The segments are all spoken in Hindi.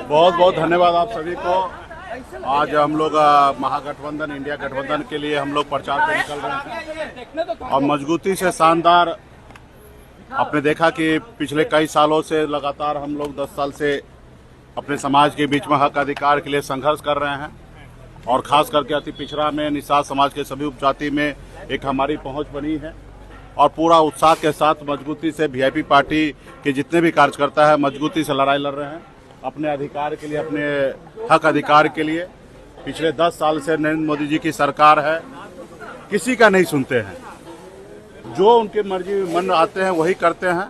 बहुत बहुत धन्यवाद आप सभी को। आज हम लोग महागठबंधन इंडिया गठबंधन के लिए हम लोग प्रचार पे निकल रहे हैं और मजबूती से शानदार। आपने देखा कि पिछले कई सालों से लगातार हम लोग 10 साल से अपने समाज के बीच में हक अधिकार के लिए संघर्ष कर रहे हैं और खास करके अति पिछड़ा में निषाद समाज के सभी उपजाति में एक हमारी पहुंच बनी है और पूरा उत्साह के साथ मजबूती से वीआईपी पार्टी के जितने भी कार्यकर्ता है मजबूती से लड़ाई लड़ रहे हैं अपने अधिकार के लिए, अपने हक अधिकार के लिए। पिछले 10 साल से नरेंद्र मोदी जी की सरकार है, किसी का नहीं सुनते हैं, जो उनके मर्जी मन आते हैं वही करते हैं।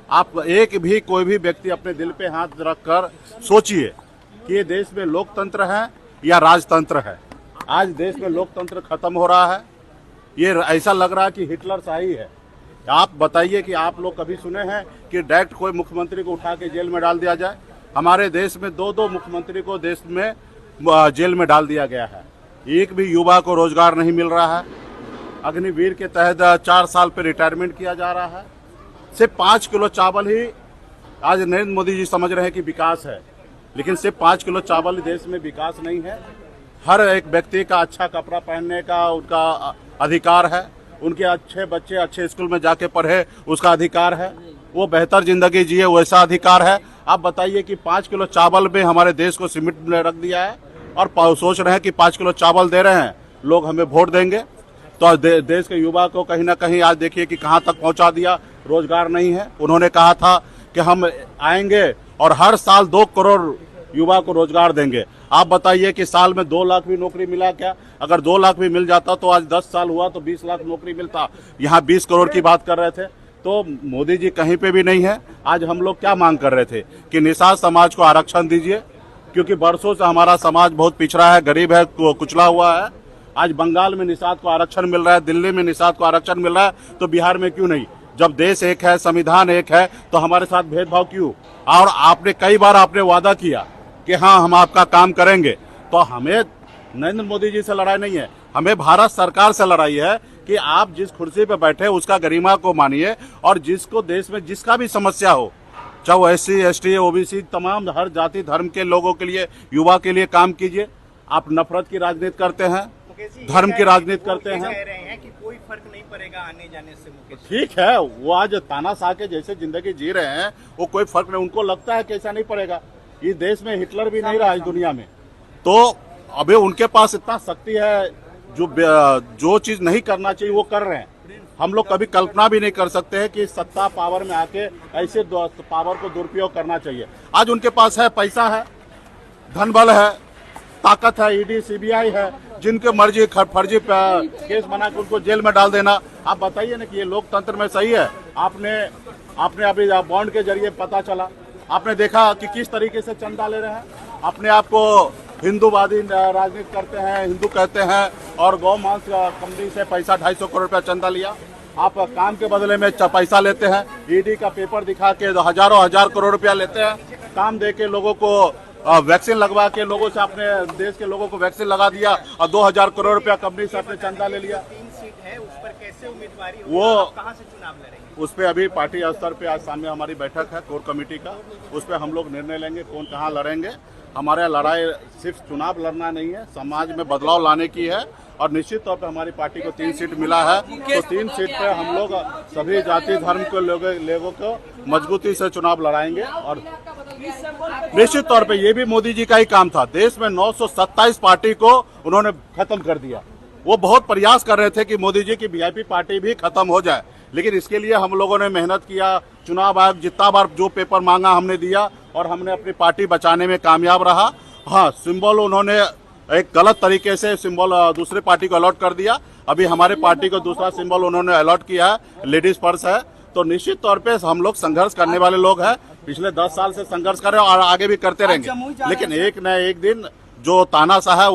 आप एक भी कोई भी व्यक्ति अपने दिल पे हाथ रखकर सोचिए कि ये देश में लोकतंत्र है या राजतंत्र है। आज देश में लोकतंत्र खत्म हो रहा है, ये ऐसा लग रहा है कि हिटलर शाही है। आप बताइए कि आप लोग कभी सुने हैं कि डायरेक्ट कोई मुख्यमंत्री को उठा के जेल में डाल दिया जाए? हमारे देश में 2-2 मुख्यमंत्री को देश में जेल में डाल दिया गया है। एक भी युवा को रोजगार नहीं मिल रहा है। अग्निवीर के तहत 4 साल पे रिटायरमेंट किया जा रहा है। सिर्फ 5 किलो चावल ही आज नरेंद्र मोदी जी समझ रहे हैं कि विकास है, लेकिन सिर्फ 5 किलो चावल देश में विकास नहीं है। हर एक व्यक्ति का अच्छा कपड़ा पहनने का उनका अधिकार है, उनके अच्छे बच्चे अच्छे स्कूल में जाके पढ़े उसका अधिकार है, वो बेहतर जिंदगी जिए वैसा अधिकार है। आप बताइए कि 5 किलो चावल में हमारे देश को सीमित रख दिया है और सोच रहे हैं कि 5 किलो चावल दे रहे हैं लोग हमें वोट देंगे। तो देश के युवा को कहीं ना कहीं आज देखिए कि कहां तक पहुंचा दिया। रोजगार नहीं है। उन्होंने कहा था कि हम आएंगे और हर साल 2 करोड़ युवा को रोजगार देंगे। आप बताइए कि साल में 2 लाख भी नौकरी मिला क्या? अगर 2 लाख भी मिल जाता तो आज 10 साल हुआ तो 20 लाख नौकरी मिलता। यहाँ 20 करोड़ की बात कर रहे थे। तो मोदी जी कहीं पे भी नहीं है। आज हम लोग क्या मांग कर रहे थे कि निषाद समाज को आरक्षण दीजिए, क्योंकि बरसों से हमारा समाज बहुत पिछड़ा है, गरीब है, कुचला हुआ है। आज बंगाल में निषाद को आरक्षण मिल रहा है, दिल्ली में निषाद को आरक्षण मिल रहा है, तो बिहार में क्यों नहीं? जब देश एक है, संविधान एक है, तो हमारे साथ भेदभाव क्यों? और आपने कई बार आपने वादा किया कि हाँ हम आपका काम करेंगे। तो हमें नरेंद्र मोदी जी से लड़ाई नहीं है, हमें भारत सरकार से लड़ाई है कि आप जिस कुर्सी पे बैठे उसका गरिमा को मानिए और जिसको देश में जिसका भी समस्या हो, चाहे वो SC ST OBC तमाम हर जाति धर्म के लोगों के लिए, युवा के लिए काम कीजिए। आप नफरत की राजनीति करते हैं, धर्म की राजनीति करते हैं। कह रहे हैं कि कोई फर्क नहीं पड़ेगा आने जाने से। मुकेश ठीक है, वो आज तानाशाह के जैसे जिंदगी जी रहे हैं, वो कोई फर्क नहीं, उनको लगता है कि ऐसा नहीं पड़ेगा। इस देश में हिटलर भी नहीं रहा इस दुनिया में, तो अभी उनके पास इतना शक्ति है, जो चीज नहीं करना चाहिए वो कर रहे हैं। हम लोग कभी कल्पना भी नहीं कर सकते हैं कि सत्ता पावर में आके ऐसे पावर को दुरुपयोग करना चाहिए। आज उनके पास है, पैसा है, धन बल है, ताकत है, ED CBI है, जिनके मर्जी फर्जी केस बना के उनको जेल में डाल देना। आप बताइए ना कि ये लोकतंत्र में सही है? आपने अभी बॉन्ड के जरिए पता चला, आपने देखा कि किस तरीके से चंदा ले रहे हैं। अपने आप को हिंदूवादी राजनीति करते हैं, हिंदू कहते हैं और गौ मांस कंपनी से पैसा 250 करोड़ रुपया चंदा लिया। आप काम के बदले में पैसा लेते हैं, ED का पेपर दिखा के हजारों हजार करोड़ रुपया लेते हैं। काम दे के लोगों को वैक्सीन लगवा के लोगों से, अपने देश के लोगों को वैक्सीन लगा दिया और 2000 करोड़ रुपया कंपनी से अपने चंदा ले लिया। 3 सीट है, उस पर कैसे उम्मीदवारी होगी? वो कहां से चुनाव लड़ेंगे? उस पर अभी पार्टी स्तर पे आज शाम में हमारी बैठक है कोर कमेटी का, उस पर हम लोग निर्णय लेंगे कौन कहाँ लड़ेंगे। हमारे लड़ाई सिर्फ चुनाव लड़ना नहीं है, समाज में बदलाव लाने की है और निश्चित तौर पे हमारी पार्टी को 3 सीट मिला है, तो 3 सीट पे हम लोग सभी जाति धर्म के लोगों को मजबूती से चुनाव लड़ाएंगे। और निश्चित तौर पे ये भी मोदी जी का ही काम था। देश में 927 पार्टी को उन्होंने खत्म कर दिया। वो बहुत प्रयास कर रहे थे कि मोदी जी की वीआईपी पार्टी भी खत्म हो जाए, लेकिन इसके लिए हम लोगों ने मेहनत किया। चुनाव आयोग जितना बार जो पेपर मांगा हमने दिया और हमने अपनी पार्टी बचाने में कामयाब रहा। हाँ, सिंबल उन्होंने एक गलत तरीके से सिंबल दूसरे पार्टी को अलॉट कर दिया। अभी हमारे पार्टी को दूसरा सिंबल उन्होंने अलॉट किया है, लेडीज पर्स है। तो निश्चित तौर पे हम लोग संघर्ष करने वाले लोग हैं, पिछले 10 साल से संघर्ष कर रहे हैं और आगे भी करते रहेंगे। लेकिन एक न एक दिन जो तानाशाह है